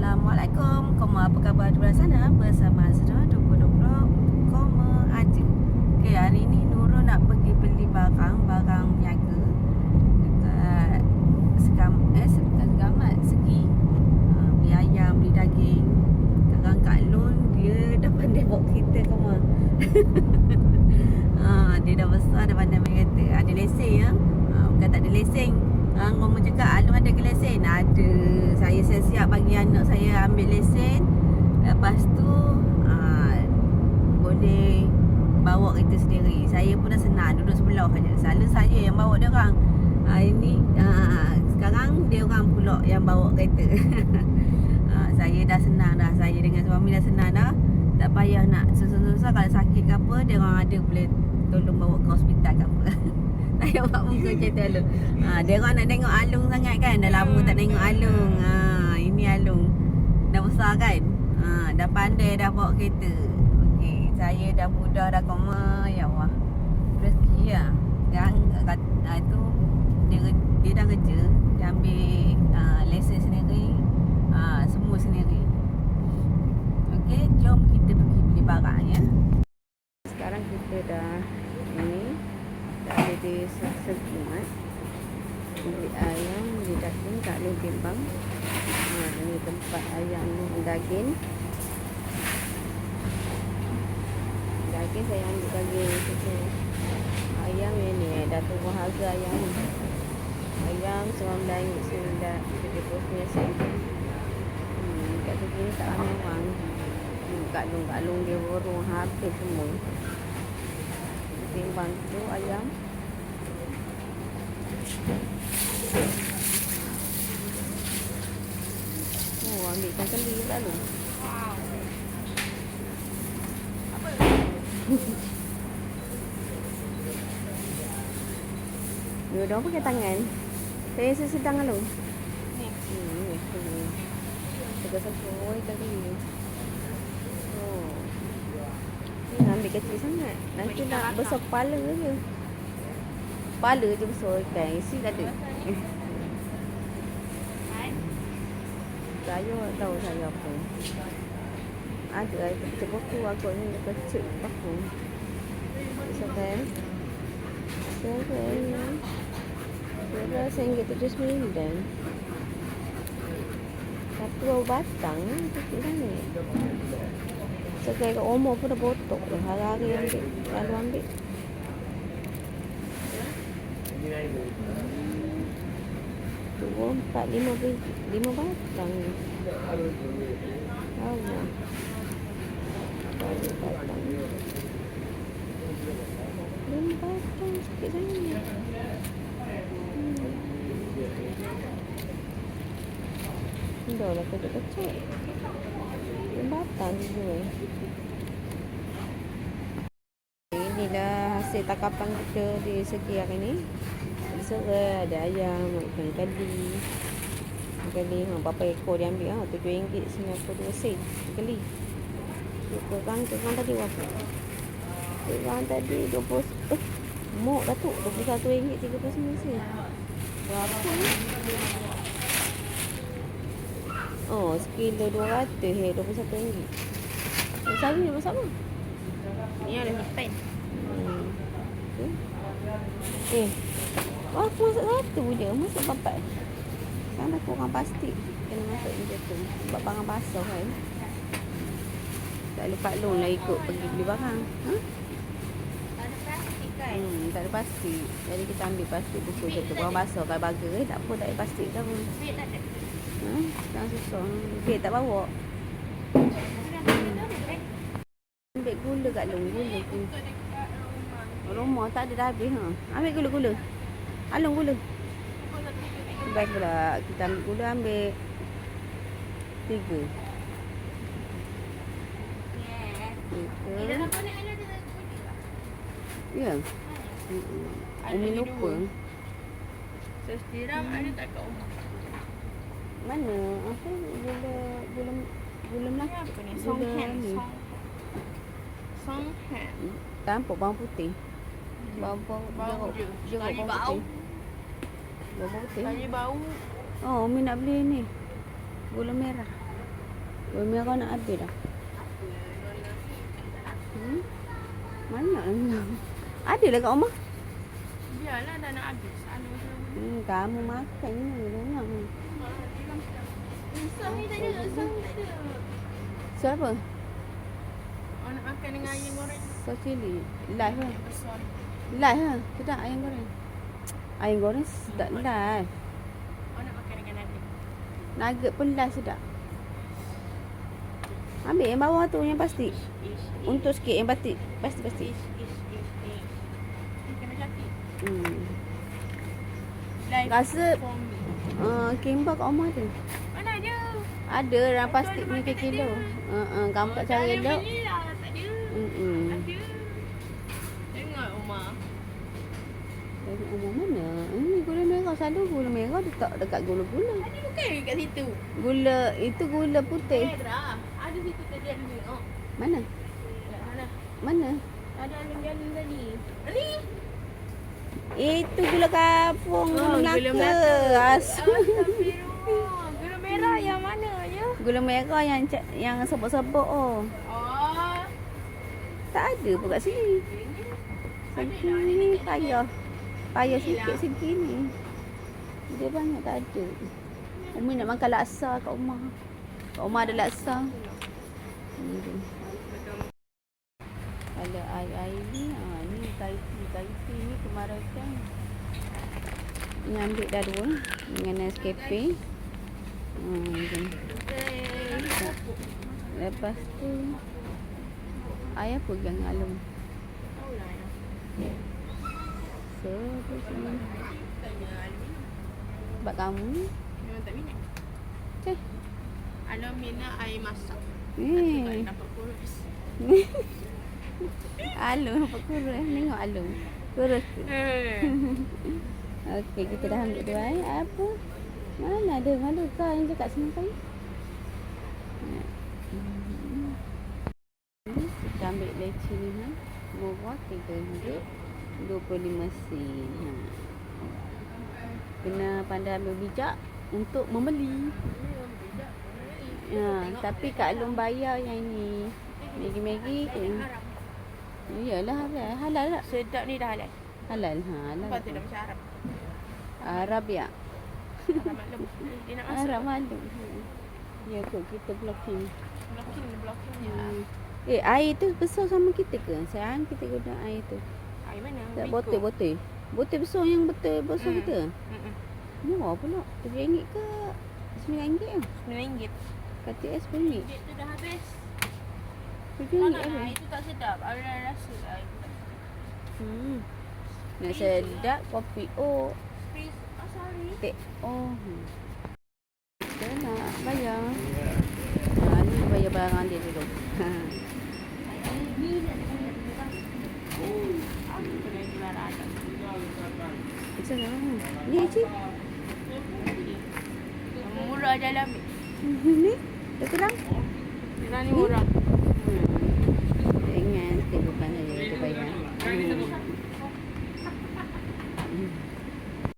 Assalamualaikum. Apa khabar di luar sana? Bersama Azra 2020 aja. Okay, hari ni Nurul nak pergi beli barang niaga dekat Segi. Beli ayam, beli daging. Sekarang Kak Lun dia dah pandai bawa kereta kamu. Dia dah besar, dah pandai main kereta. Ada lesen ya. Bukan tak ada lesen. Ngomong cakap Alun ada ke lesen? Ada. Saya siap bagi anak saya ambil lesen. Lepas tu boleh bawa kereta sendiri. Saya pun dah senang duduk sebelah saja. Selalu saya yang bawa dia orang. Ini sekarang dia orang pula yang bawa kereta. Saya dah senang dah. Saya dengan suami dah senang dah. Tak payah nak susah-susah. Kalau sakit ke apa, dia orang ada boleh tolong bawa ke hospital ke apa. Saya buat muka macam tu Alung. Dia orang nak tengok Alung sangat kan. Dah lama tak tengok Alung. Ini Alung. Dah besar kan. Dah pandai dah bawa kereta. Okey, saya dah mudah dah koma. Ya Allah. Rezeki lah. Dan tu dia dah kerja. Dia ambil lesen sendiri. Semua sendiri. Okey, jom kita pergi beli barang ya. Sekarang kita dah ada di Segi beli ayam, beli daging kat Lu Kembang. Ini tempat ayam daging. Daging saya ambil bagi ayam ni dah turun harga ayam ni. Ayam RM19.70 kat sini tak ramai orang. Kat Long dia borong habis semua. Timbang tu ayam. Ambil ikan keli lalu. Wow. Apa? Dua pakai tangan. Saya sedang lalu. Ni. Tegak-tegak ikan keli. Ambil kecil sangat. Nanti nak besar kepala je. Kepala je besar ikan. Isi tak ada. Saya tahu saya apa. Ada kecil paku. Aku ni kecil paku. Sampai. Berapa RM1.79. Satu bau batang. Kecil sangat. Sekarang kat rumah pun dah botok dah. Hari-hari ambil. Lalu ambil. Dua, empat, lima batang. Allah. Lima batang. Lima batang. Sikit sangat. Dah lah kecil-kecil. Batang juga. Inilah hasil takapan kita di Segi hari ni. Serai, ada ayam, ikan keli. Berapa ekor dia ambil RM7.92 keli. Kurang tadi berapa? Kurang tadi 20. Mok dah tu RM21.39. Berapa ni? Sekilo 200 RM21. Sawi ni masak apa? Ni ada hitam. Aku masak satu je. Masak bapak. Sekarang dah kurang plastik. Kena masak macam tu. Sebab barang basah kan. Tak lupa Long lah ikut pergi beli barang. Tak ada plastik kan? Tak ada plastik. Jadi kita ambil plastik buku je tu. Barang basah kalau burger tak apa, tak ada plastik ke apa. Duit tak ada. Jangan susah. Duit tak bawa. Ambil gula kat Long. Gula tu. Rumah tak ada dah habis. Ambil gula. Alung gula. Baik pula. Kita ambil gula, ambil 3. Dalam konek ada gula. Ya. Umi lupa. Sos tiram ada tak kat rumah? Mana? Apa? Gula Melaka. Apa ni? Songhan. Tanpa bawang putih. Bawang jeruk bawang putih. Bawang putih. Saya bau. Umi nak beli ni. Gula merah. Gula merah nak habis dah. Mana lah. Ada lah kat rumah. Biarlah dah nak habis. Ada macam Kamu makan ni. Banyak ni. Sah ni tak ada. Sah ni tak ada. So apa? Oh, nak makan dengan ayam goreng. So cili. Live lah. Yang besar. Live lah. Sedap ayam goreng. Ayam goreng sedap live. Oh, nak makan dengan nugget. Nugget pun live sedap. Ambil yang bawah tu yang plastik. Untuk sikit yang plastik. Plastik. Kena cantik. Rasa for me. Kimba kat rumah tu. Mana ada? Ada dalam plastik ni ke kilo. Kamu tak cari elok. Belilah. Tak ada. Ada. Tengok Umar. Tengok rumah mana? Ini gula merah. Selalu gula merah letak dekat gula-gula. Tadi bukan kat situ. Gula, itu gula putih. Merah. Ada situ tadi ada tengok. Mana? Mana? Mana? Ada alun-alun tadi. Ni. Itu gula kampung. Gula Gula Melaka. Melaka. Astagfirullah. Gula merah yang mana ya? Gula merah yang sebut-sebut oh. Oh. Tak ada pun kat sini. Segi payah. Payah sikit segi ni. Dia banyak tak ada. Umi nak makan laksa kat rumah. Kat rumah ada laksa. Ni tu. Kalau air ni, ni kaiti ni kemarin kan. Ni ambil dah dua dengan Nescafe. Macam. Lepas tu ayah pegang alum. So, terus ni. Sebab kamu Memang tak minat. ceh. Alam minat air masak. Eh. Nampak kurus. Alum apa kurus? Tengok alum. Kurus tu. Okey, kita dah ambil dua air. Apa? Mana ada? Mana kau yang cakap senang kali? Kita ambil leci ni ha. Murah RM3.25. Kena pandai ambil bijak untuk membeli. Tapi Kak Long bayar yang ni. Maggi-maggi tu. Iyalah halal tak? Sedap ni dah halal. Halal halal. Lepas tu dah macam Arab. Arab ya. Arab maklum. Dia nak masuk. Arab malu. Ya kot kita blocking. Blocking je. Air tu besar sama kita ke? Sayang kita guna air tu. Air mana? Tak Biko. botol. Botol besar yang betul besar kita. Murah pula. RM7 ke RM9 ke? RM9. Kata RM10. Duit tu dah habis. RM7 Tak nak apa? air tu tak sedap. Ada rasa air tu tak sedap. Nak sedap kopi oh. Please. Oh sorry. Teh oh. Kita nak bayar. Ni bayar barang dia dulu. Ni cik. Murah je lah ambil. Ni dah terang. Dia ni murah. Ingat kita bukan saja kita bayar.